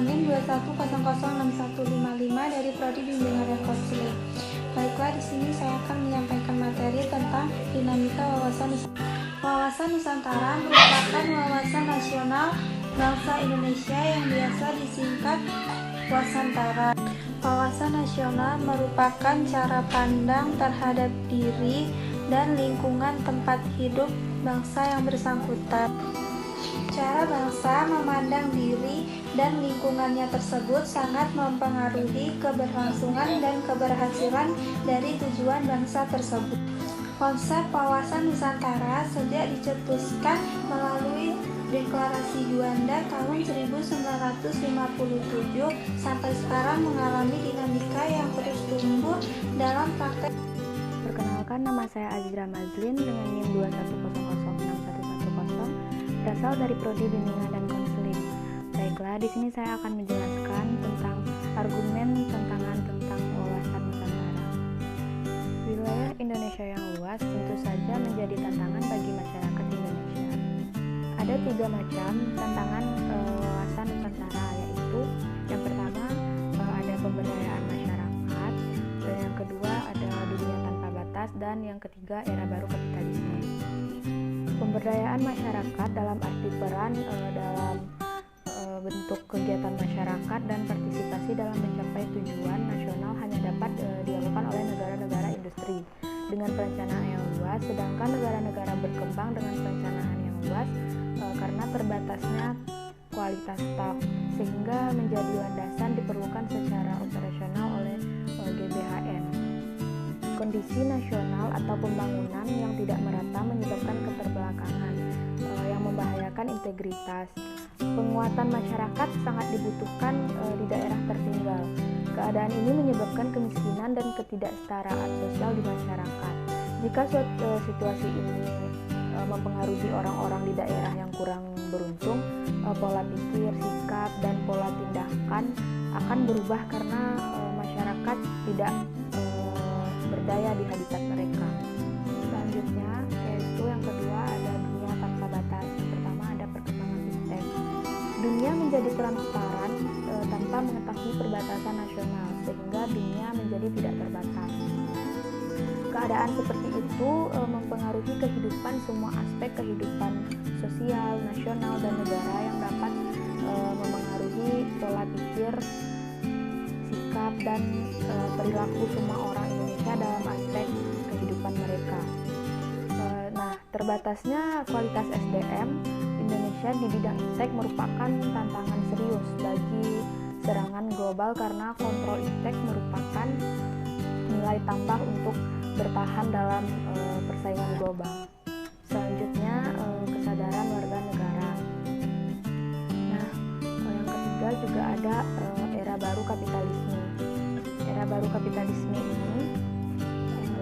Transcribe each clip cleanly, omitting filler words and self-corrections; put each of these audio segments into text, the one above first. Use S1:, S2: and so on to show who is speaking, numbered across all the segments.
S1: NIM 21006155 dari Prodi Bimbingan dan Konseling. Baiklah, di sini saya akan menyampaikan materi tentang dinamika wawasan Nusantara. Wawasan Nusantara merupakan wawasan nasional bangsa Indonesia yang biasa disingkat Wasantara. Wawasan nasional merupakan cara pandang terhadap diri dan lingkungan tempat hidup bangsa yang bersangkutan. Cara bangsa memandang diri dan lingkungannya tersebut sangat mempengaruhi keberlangsungan dan keberhasilan dari tujuan bangsa tersebut. Konsep wawasan Nusantara sejak dicetuskan melalui Deklarasi Juanda tahun 1957 sampai sekarang mengalami dinamika yang terus tumbuh dalam praktek.
S2: Perkenalkan, nama saya Azira Mazlin dengan NIM 21006110, berasal dari Prodi Bimbingan dan Konseling. Baiklah, di sini saya akan menjelaskan tentang argumen tantangan tentang wawasan Nusantara. Wilayah Indonesia yang luas tentu saja menjadi tantangan bagi masyarakat Indonesia. Ada 3 macam tantangan wawasan Nusantara, yaitu yang pertama ada pemberdayaan masyarakat, dan yang kedua ada dunia tanpa batas, dan yang ketiga era baru kapitalisme. Pemberdayaan masyarakat dalam arti peran dalam bentuk kegiatan masyarakat dan partisipasi dalam mencapai tujuan nasional hanya dapat dilakukan oleh negara-negara industri dengan perencanaan yang luas, sedangkan negara-negara berkembang dengan perencanaan yang luas karena terbatasnya kualitas staf, sehingga menjadi landasan diperlukan secara operasional oleh GBHN. Kondisi nasional atau pembangunan yang tidak merata menyebabkan keterbelakangan yang membahayakan integritas. Penguatan masyarakat sangat dibutuhkan di daerah tertinggal. Keadaan ini menyebabkan kemiskinan dan ketidaksetaraan sosial di masyarakat. Jika situasi ini mempengaruhi orang-orang di daerah yang kurang beruntung, pola pikir, sikap, dan pola tindakan akan berubah karena masyarakat tidak berdaya di habitat mereka. Selanjutnya, yaitu yang kedua ada dunia tanpa batas. Yang pertama ada perkembangan iptek. Dunia menjadi transparan tanpa mengetahui perbatasan nasional, sehingga dunia menjadi tidak terbatas. Keadaan seperti itu mempengaruhi kehidupan semua aspek kehidupan sosial, nasional, dan negara yang dapat memengaruhi pola pikir, sikap, dan perilaku semua orang Indonesia dalam aspek kehidupan mereka. Terbatasnya kualitas SDM Indonesia di bidang iptek merupakan tantangan serius bagi serangan global karena kontrol iptek merupakan nilai tambah untuk bertahan dalam persaingan global. Selanjutnya kesadaran warga negara. Yang ketiga juga ada era baru kapitalisme. Era baru kapitalisme ini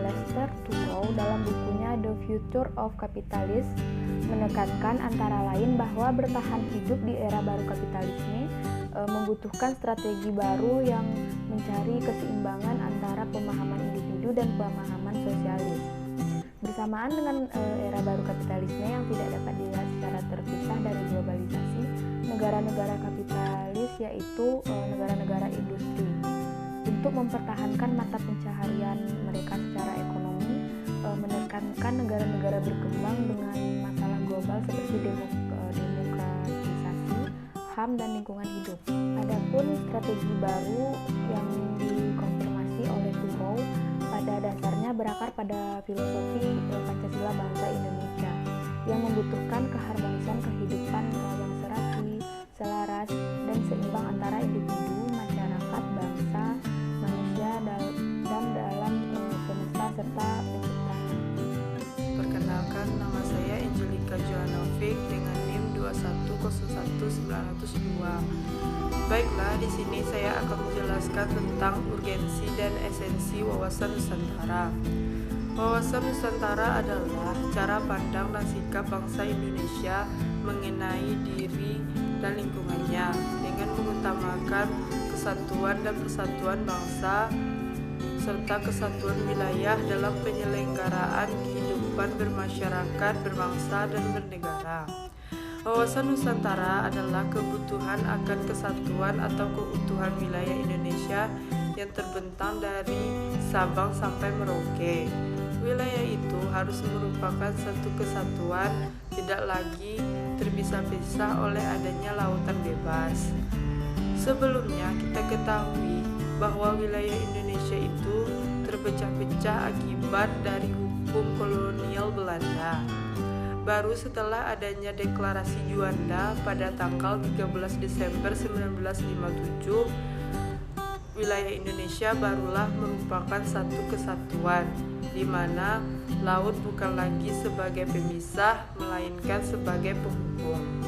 S2: Lester Turow dalam bukunya The Future of Capitalism menekankan antara lain bahwa bertahan hidup di era baru kapitalisme membutuhkan strategi baru yang mencari keseimbangan antara pemahaman individu dan pemahaman sosialis. Bersamaan dengan era baru kapitalisme yang tidak dapat dilihat secara terpisah dari globalisasi, negara-negara kapitalis yaitu negara-negara industri. Untuk mempertahankan mata pencaharian mereka secara ekonomi, menekankan negara-negara berkembang dengan masalah global seperti demokratisasi, HAM, dan lingkungan hidup. Adapun strategi baru yang dikonfirmasi oleh Turow pada dasarnya berakar pada filosofi Pancasila bangsa Indonesia yang membutuhkan keharmonisan kehidupan yang serasi, selaras, dan seimbang antara individu, masyarakat, bangsa, manusia, dan dalam semesta serta penciptaan.
S3: Perkenalkan, nama saya Angelika Joanovic dengan NIM 2101902. Baiklah, di sini saya akan menjelaskan tentang urgensi dan esensi wawasan Nusantara. Wawasan Nusantara adalah cara pandang dan sikap bangsa Indonesia mengenai diri dan lingkungannya dengan mengutamakan kesatuan dan persatuan bangsa serta kesatuan wilayah dalam penyelenggaraan kehidupan bermasyarakat, berbangsa, dan bernegara. Wawasan Nusantara adalah kebutuhan akan kesatuan atau keutuhan wilayah Indonesia yang terbentang dari Sabang sampai Merauke. Wilayah itu harus merupakan satu kesatuan, tidak lagi terpisah-pisah oleh adanya lautan bebas. Sebelumnya kita ketahui bahwa wilayah Indonesia itu terpecah-pecah akibat dari hukum kolonial Belanda. Baru setelah adanya deklarasi Juanda pada tanggal 13 Desember 1957, wilayah Indonesia barulah merupakan satu kesatuan, di mana laut bukan lagi sebagai pemisah, melainkan sebagai penghubung.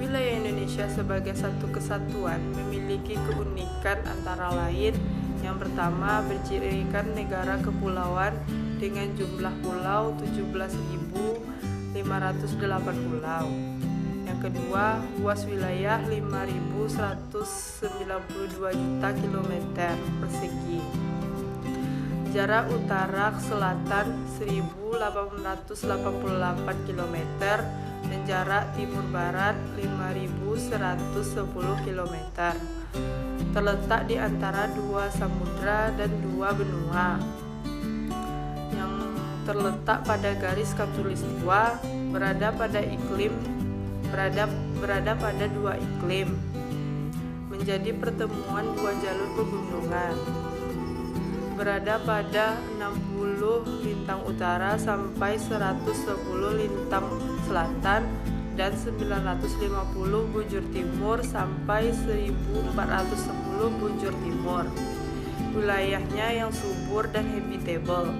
S3: Wilayah Indonesia sebagai satu kesatuan memiliki keunikan antara lain. Yang pertama, bercirikan negara kepulauan dengan jumlah pulau 17.508 pulau. Yang kedua, luas wilayah 5.192 juta kilometer persegi. Jarak utara ke selatan 1.888 km dan jarak timur barat 5.110 km. Terletak di antara dua samudra dan dua benua yang terletak pada garis khatulistiwa, berada pada dua iklim, menjadi pertemuan dua jalur pegunungan, berada pada 60 lintang utara sampai 110 lintang selatan dan 950 bujur timur sampai 1410 bujur timur. Wilayahnya yang subur dan habitable,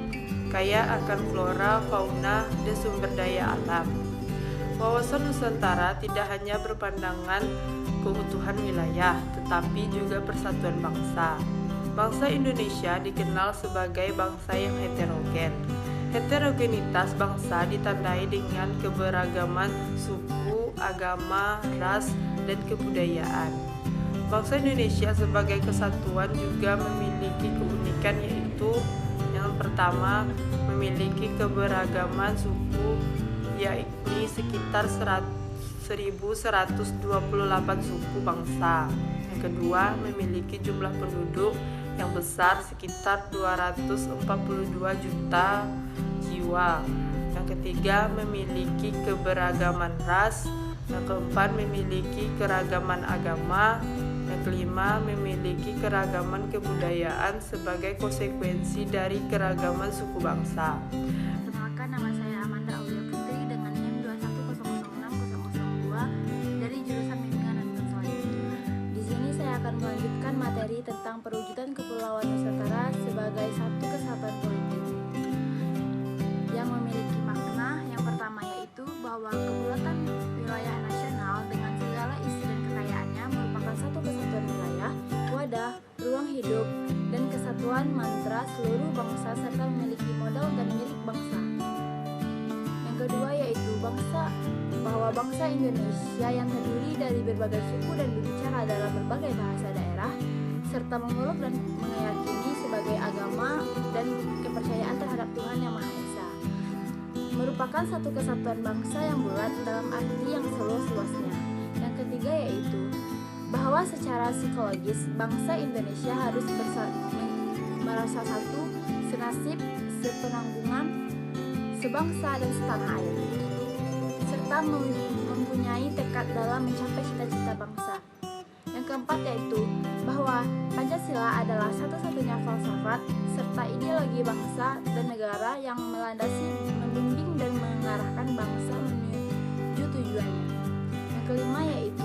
S3: kaya akan flora, fauna, dan sumber daya alam. Wawasan Nusantara tidak hanya berpandangan keutuhan wilayah, tetapi juga persatuan bangsa. Bangsa Indonesia dikenal sebagai bangsa yang heterogen. Heterogenitas bangsa ditandai dengan keberagaman suku, agama, ras, dan kebudayaan. Bangsa Indonesia sebagai kesatuan juga memiliki keunikan, yaitu yang pertama, memiliki keberagaman suku, yakni sekitar 1.128 suku bangsa. Yang kedua, memiliki jumlah penduduk yang besar sekitar 242 juta jiwa. Yang ketiga, memiliki keberagaman ras. Yang keempat, memiliki keragaman agama. Yang kelima, memiliki keragaman kebudayaan sebagai konsekuensi dari keragaman suku bangsa.
S1: Perkenalkan, nama saya Amanda Aulia Putri dengan NIM 210060002 dari jurusan Bimbingan dan Konseling. Di sini saya akan melanjutkan materi tentang perwujudan Kepulauan Nusantara sebagai satu kesatuan politik yang memiliki makna yang pertama, yaitu bahwa kedaulatan wilayah nasional dengan segala isi dan kekayaannya merupakan satu kesatuan wilayah, wadah, ruang hidup, dan kesatuan mantra seluruh bangsa serta memiliki modal dan milik bangsa. Yang kedua yaitu bahwa bangsa Indonesia yang terdiri dari berbagai suku dan berbicara dalam berbagai bahasa daerah serta memeluk dan meyakini sebagai agama dan kepercayaan terhadap Tuhan Yang Maha Esa, merupakan satu kesatuan bangsa yang bulat dalam arti yang seluas-luasnya. Yang ketiga yaitu bahwa secara psikologis bangsa Indonesia harus merasa satu, senasib, sepenanggungan, sebangsa dan setanah air, serta mempunyai tekad dalam mencapai cita-cita bangsa. Yang keempat yaitu bahwa Pancasila adalah satu-satunya falsafat serta ideologi bangsa dan negara yang melandasi, membimbing dan mengarahkan bangsa menuju tujuannya. Yang kelima yaitu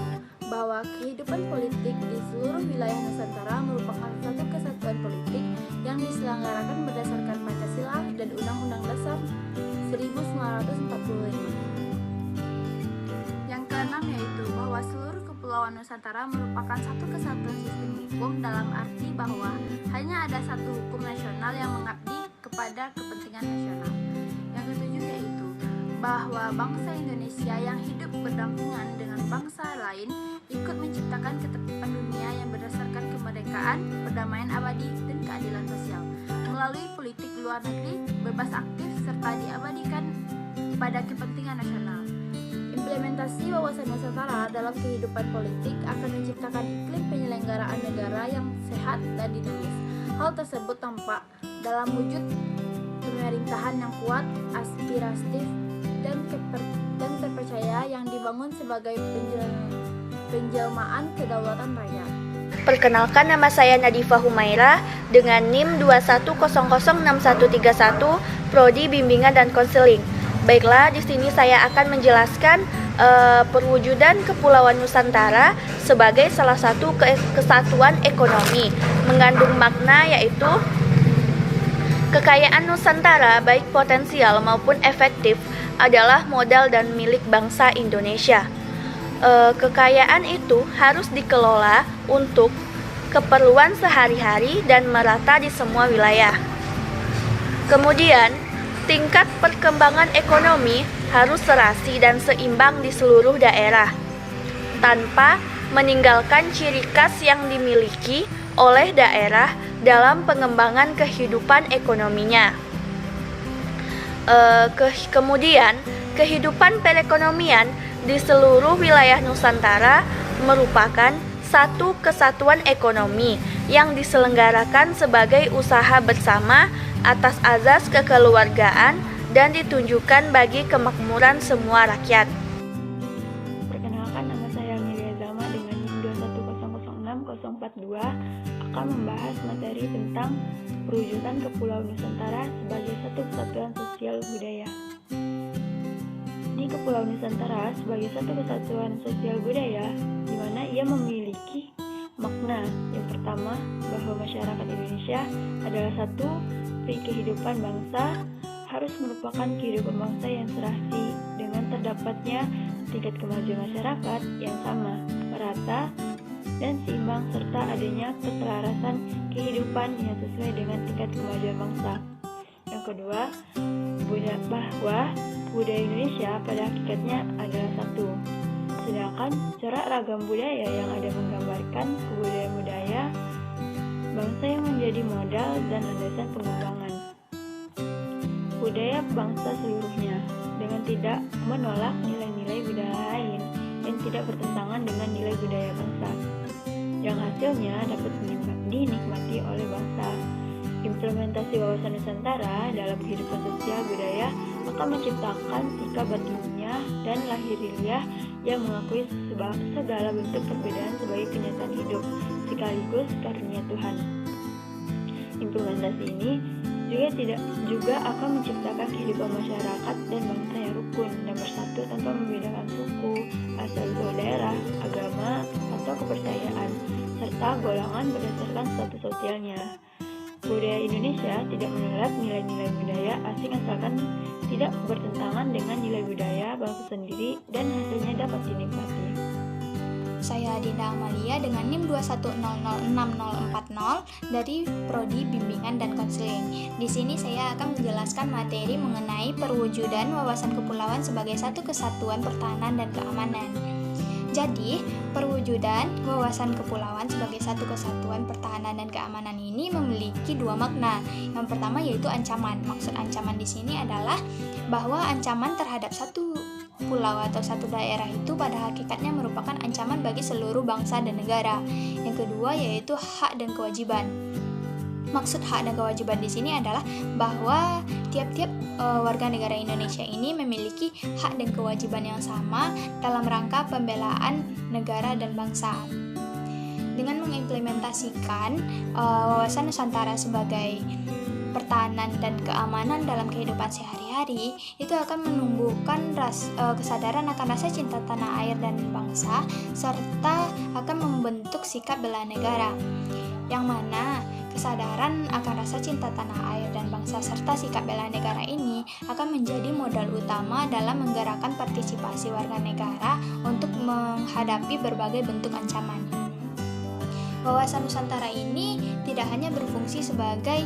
S1: bahwa kehidupan politik di seluruh wilayah Nusantara merupakan satu kesatuan politik yang diselenggarakan berdasarkan Pancasila dan Undang-Undang Dasar 1945. Yang keenam yaitu bahwa seluruh Kepulauan Nusantara merupakan satu kesatuan sistem hukum dalam arti bahwa hanya ada satu hukum nasional yang mengabdi kepada kepentingan nasional. Yang ketujuh yaitu bahwa bangsa Indonesia yang hidup berdampingan dengan bangsa lain ikut menciptakan ketertiban dunia yang berdasarkan kemerdekaan, perdamaian abadi, dan keadilan sosial melalui politik luar negeri bebas aktif serta diabadikan pada kepentingan nasional.
S4: Implementasi wawasan Nusantara dalam kehidupan politik akan menciptakan iklim penyelenggaraan negara yang sehat dan dinamis. Hal tersebut tampak dalam wujud pemerintahan yang kuat, aspiratif, dan terpercaya yang dibangun sebagai penjelmaan kedaulatan rakyat.
S5: Perkenalkan, nama saya Nadifah Humaira dengan NIM 21006131, Prodi Bimbingan dan Konseling. Baiklah, di sini saya akan menjelaskan perwujudan Kepulauan Nusantara sebagai salah satu kesatuan ekonomi, mengandung makna yaitu kekayaan Nusantara baik potensial maupun efektif adalah modal dan milik bangsa Indonesia. Kekayaan itu harus dikelola untuk keperluan sehari-hari dan merata di semua wilayah. Kemudian, tingkat perkembangan ekonomi harus serasi dan seimbang di seluruh daerah, tanpa meninggalkan ciri khas yang dimiliki oleh daerah dalam pengembangan kehidupan ekonominya. Kemudian, kehidupan perekonomian di seluruh wilayah Nusantara merupakan satu kesatuan ekonomi yang diselenggarakan sebagai usaha bersama atas azas kekeluargaan dan ditunjukkan bagi kemakmuran semua rakyat.
S2: Perkenalkan, nama saya Amelia Zalma dengan NIM 21006042 akan membahas materi tentang perwujudan Kepulauan Nusantara sebagai satu kesatuan sosial budaya. Di Kepulauan Nusantara sebagai satu kesatuan sosial budaya, di mana ia memiliki makna yang pertama bahwa masyarakat Indonesia adalah satu, kehidupan bangsa harus merupakan kehidupan bangsa yang serasi dengan terdapatnya tingkat kemajuan masyarakat yang sama, merata, dan seimbang serta adanya keselarasan kehidupan yang sesuai dengan tingkat kemajuan bangsa. Yang kedua, bahwa budaya Indonesia pada hakikatnya adalah satu. Sedangkan corak ragam budaya yang ada menggambarkan kebudayaan budaya bangsa yang menjadi modal dan landasan pengembangan budaya bangsa seluruhnya, dengan tidak menolak nilai-nilai budaya lain yang tidak bertentangan dengan nilai budaya bangsa, yang hasilnya dapat dinikmati oleh bangsa. Implementasi wawasan Nusantara dalam kehidupan sosial budaya akan menciptakan sikap batinnya dan lahiriah yang mengakui segala bentuk perbedaan sebagai kenyataan hidup sekaligus karunia Tuhan. Implementasi ini juga akan menciptakan kehidupan masyarakat dan bangsa yang rukun dan bersatu tanpa membedakan suku, asal-usul daerah, agama, atau kepercayaan, serta golongan berdasarkan status sosialnya. Budaya Indonesia tidak menolak nilai-nilai budaya asing asalkan tidak bertentangan dengan nilai budaya bangsa sendiri dan hasilnya dapat dinikmati.
S1: Saya Dinda Amalia dengan NIM 21006040 dari Prodi Bimbingan dan Konseling. Di sini saya akan menjelaskan materi mengenai perwujudan wawasan kepulauan sebagai satu kesatuan pertahanan dan keamanan. Jadi, perwujudan wawasan kepulauan sebagai satu kesatuan pertahanan dan keamanan ini memiliki dua makna. Yang pertama yaitu ancaman. Maksud ancaman di sini adalah bahwa ancaman terhadap satu pulau atau satu daerah itu pada hakikatnya merupakan ancaman bagi seluruh bangsa dan negara. Yang kedua yaitu hak dan kewajiban. Maksud hak dan kewajiban di sini adalah bahwa tiap-tiap warga negara Indonesia ini memiliki hak dan kewajiban yang sama dalam rangka pembelaan negara dan bangsa. Dengan mengimplementasikan wawasan Nusantara sebagai pertahanan dan keamanan dalam kehidupan sehari-hari, itu akan menumbuhkan kesadaran akan rasa cinta tanah air dan bangsa, serta akan membentuk sikap bela negara, yang mana kesadaran akan rasa cinta tanah air dan bangsa serta sikap bela negara ini akan menjadi modal utama dalam menggerakkan partisipasi warga negara untuk menghadapi berbagai bentuk ancaman. Wawasan Nusantara ini tidak hanya berfungsi sebagai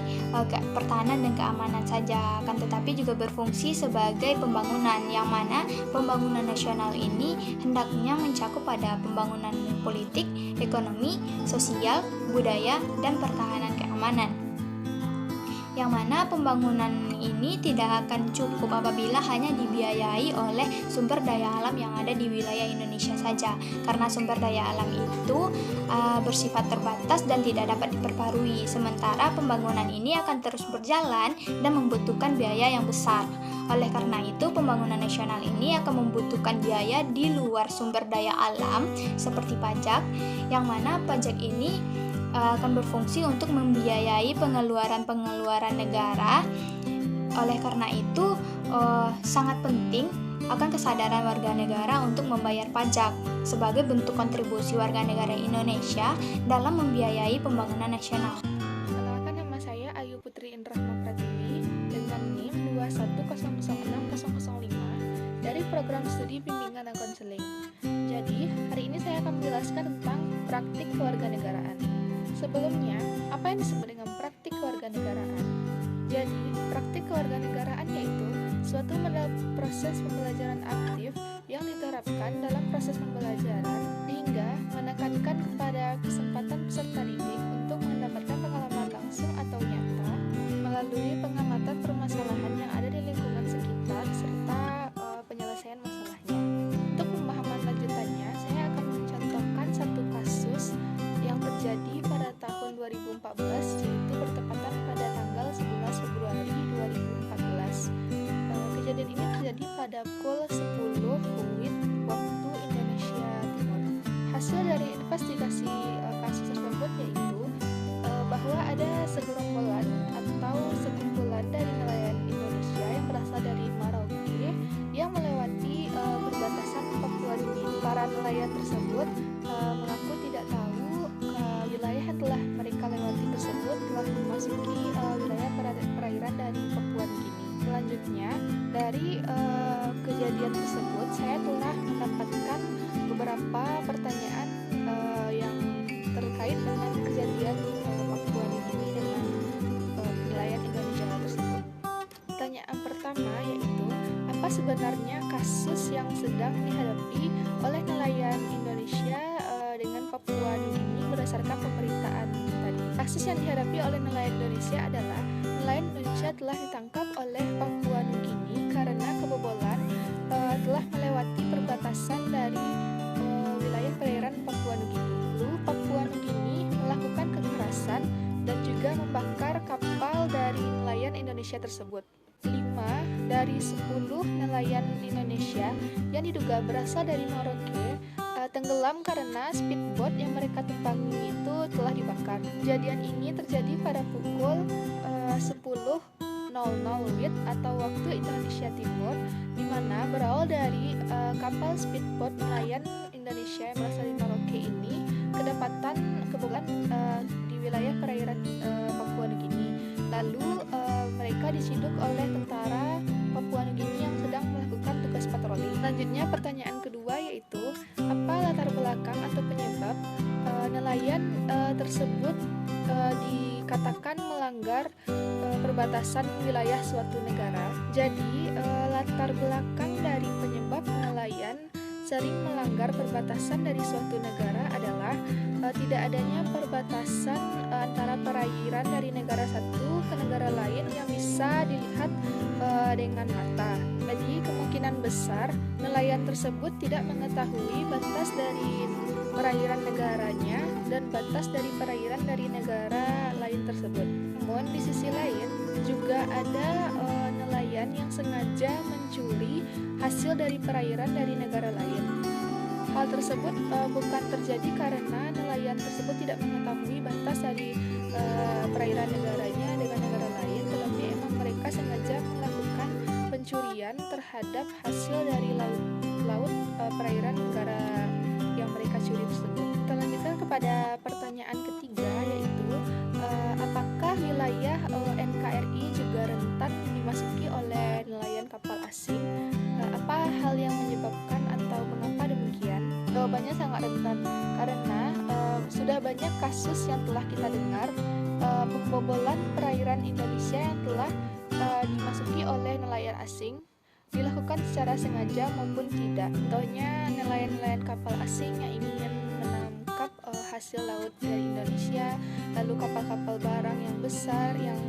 S1: pertahanan dan keamanan saja, akan tetapi juga berfungsi sebagai pembangunan, yang mana pembangunan nasional ini hendaknya mencakup pada pembangunan politik, ekonomi, sosial, budaya, dan pertahanan keamanan.
S6: yang mana pembangunan ini tidak akan cukup apabila hanya dibiayai oleh sumber daya alam yang ada di wilayah Indonesia saja, karena sumber daya alam itu bersifat terbatas dan tidak dapat diperbarui, sementara pembangunan ini akan terus berjalan dan membutuhkan biaya yang besar. Oleh karena itu, pembangunan nasional ini akan membutuhkan biaya di luar sumber daya alam seperti pajak, yang mana pajak ini akan berfungsi untuk membiayai pengeluaran negara. Oleh karena itu, sangat penting akan kesadaran warga negara untuk membayar pajak sebagai bentuk kontribusi warga negara Indonesia dalam membiayai pembangunan nasional.
S7: Perkenalkan, nama saya Ayu Putri Indrahma Pratiwi dengan NIM 2100605 dari program studi bimbingan dan konseling. Jadi, hari ini saya akan menjelaskan tentang praktik kewarganegaraan. Sebelumnya, apa yang disebut dengan praktik kewarganegaraan? Jadi, praktik kewarganegaraan yaitu suatu proses pembelajaran aktif yang diterapkan dalam proses pembelajaran hingga menekankan kepada kesempatan peserta didik untuk mendapatkan pengalaman langsung atau nyata melalui pengamatan permasalahan yang ada di lingkungan sekitar serta penyelesaian masalahnya. Untuk pemahaman lanjutannya, saya akan mencontohkan satu kasus yang terjadi pada tahun 2014, yaitu bertepatan pada tanggal 11 Februari 2014. Kejadian ini terjadi pada pukul 10 WIB waktu Indonesia Timur. Hasil dari investigasi kasus tersebut yaitu bahwa ada segerombolan atau sekumpulan dari nelayan Indonesia yang berasal dari Merauke yang melewati perbatasan Papua Nugini. Para nelayan tersebut mengaku tidak tahu wilayah yang telah mereka lewati tersebut telah memasuki wilayah perairan dari Papua Nugini. Selanjutnya, dari kejadian tersebut saya telah mendapatkan beberapa pertanyaan yang terkait dengan kejadian Papua Nugini dengan nelayan Indonesia tersebut. Pertanyaan pertama yaitu, apa sebenarnya kasus yang sedang dihadapi oleh nelayan Indonesia dengan Papua Nugini berdasarkan pemberitaan tadi? Kasus yang dihadapi oleh nelayan Indonesia adalah nelayan Indonesia telah ditangkap oleh Papua Nugini karena kebobolan telah melewati perbatasan dari wilayah perairan Papua Nugini. Lalu Papua Nugini melakukan kekerasan dan juga membakar kapal dari nelayan Indonesia tersebut. 5 dari 10 nelayan Indonesia yang diduga berasal dari Merauke tenggelam karena speedboat yang mereka tumpangi itu telah dibakar. Kejadian ini terjadi pada pukul 10.00 WIB atau waktu Indonesia Timur, di mana berawal dari kapal speedboat nelayan Indonesia yang berasal dari Merauke ini kedapatan kebobolan di wilayah perairan Papua Nugini. Lalu mereka diciduk oleh tentara Papua Nugini yang sedang melakukan tugas patroli. Selanjutnya, pertanyaan kedua yaitu, apa latar belakang atau penyebab nelayan tersebut dikatakan melanggar perbatasan wilayah suatu negara? Jadi, latar belakang dari penyebab nelayan sering melanggar perbatasan dari suatu negara adalah tidak adanya perbatasan antara perairan dari negara satu ke negara lain yang bisa dilihat dengan mata. Jadi kemungkinan besar nelayan tersebut tidak mengetahui batas dari perairan negaranya dan batas dari perairan dari negara lain tersebut. Namun di sisi lain juga ada nelayan yang sengaja mencuri hasil dari perairan dari negara lain. Hal tersebut bukan terjadi karena nelayan tersebut tidak mengetahui batas dari perairan negaranya dengan negara lain, tetapi emang mereka sengaja melakukan pencurian terhadap hasil dari laut perairan negara yang mereka curi tersebut. Kita lanjutkan kepada pertanyaan ketiga, yaitu apakah wilayah NKRI juga rentan dimasuki oleh nelayan kapal asing? Apa hal yang menyebabkan atau mengapa demikian? Jawabannya sangat rentan karena sudah banyak kasus yang telah kita dengar pembobolan perairan Indonesia yang telah dimasuki oleh nelayan asing dilakukan secara sengaja maupun tidak. Contohnya nelayan-nelayan kapal asing yang ingin menangkap hasil laut dari Indonesia, lalu kapal-kapal barang yang besar yang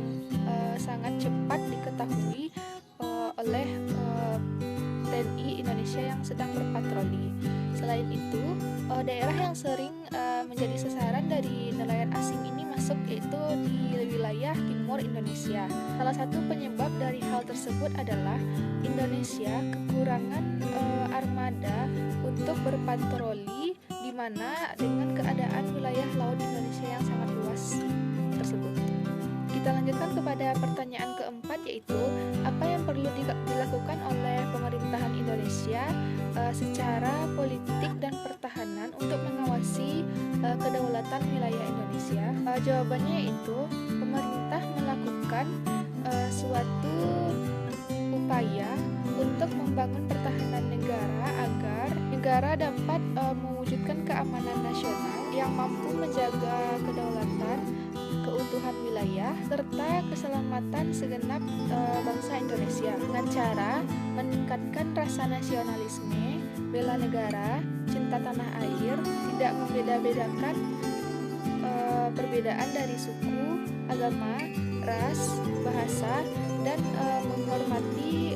S7: sangat cepat diketahui oleh TNI Indonesia yang sedang berpatroli. Selain itu, daerah yang sering menjadi sasaran dari nelayan asing ini masuk yaitu di wilayah timur Indonesia. Salah satu penyebab dari hal tersebut adalah Indonesia kekurangan armada untuk berpatroli, di mana dengan keadaan wilayah laut Indonesia yang sangat luas tersebut. Kita lanjutkan kepada pertanyaan keempat, yaitu apa yang perlu dilakukan oleh pemerintahan Indonesia secara politik dan pertahanan untuk mengawasi kedaulatan wilayah Indonesia. Jawabannya yaitu pemerintah melakukan suatu upaya untuk membangun pertahanan negara agar negara dapat mewujudkan keamanan nasional yang mampu menjaga kedaulatan, keutuhan wilayah, serta keselamatan segenap bangsa Indonesia dengan cara meningkatkan rasa nasionalisme, bela negara, cinta tanah air, tidak membeda-bedakan perbedaan dari suku, agama, ras, bahasa, dan menghormati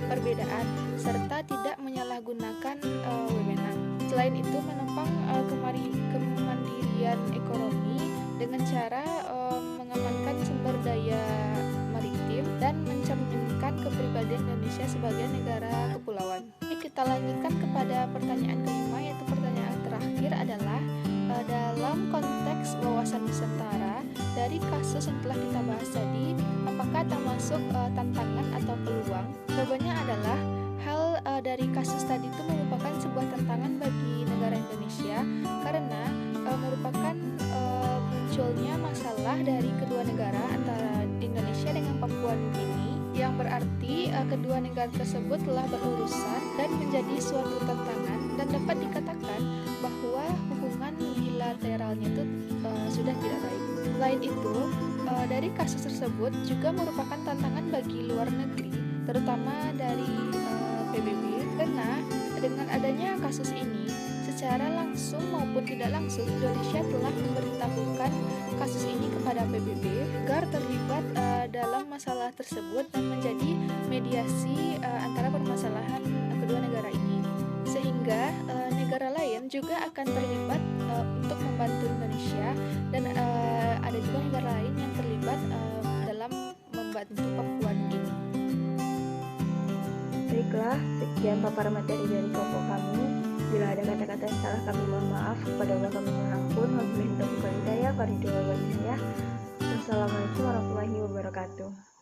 S7: perbedaan serta tidak menyalahgunakan wewenang. Selain itu, menopang kemandirian ekonomi dengan cara mengamankan sumber daya maritim dan mencerminkan kepribadian Indonesia sebagai negara kepulauan. Kita lanjutkan kepada pertanyaan kelima, yaitu pertanyaan terakhir adalah dalam konteks wawasan Nusantara, dari kasus yang telah kita bahas tadi, apakah termasuk tantangan atau peluang? Jawabannya adalah hal dari kasus tadi itu merupakan sebuah tantangan bagi negara Indonesia karena merupakan munculnya masalah dari kedua negara antara Indonesia dengan Papua Nugini, yang berarti kedua negara tersebut telah berurusan dan menjadi suatu tantangan, dan dapat dikatakan bahwa hubungan bilateralnya itu sudah tidak baik. Selain itu, dari kasus tersebut juga merupakan tantangan bagi luar negeri, terutama dari PBB, karena dengan adanya kasus ini, secara langsung maupun tidak langsung Indonesia telah memberitahukan kasus ini kepada PBB agar terlibat dalam masalah tersebut dan menjadi mediasi antara permasalahan kedua negara ini, sehingga negara lain juga akan terlibat untuk membantu Indonesia, dan ada juga negara lain yang terlibat dalam membantu Papua Nugini.
S2: Baiklah, sekian paparan materi dari kelompok kami. Bila ada kata-kata yang salah, kami mohon maaf. Kepada Allah kami mohon ampun. Wabillahi taufiq wal hidayah. Wassalamualaikum warahmatullahi wabarakatuh.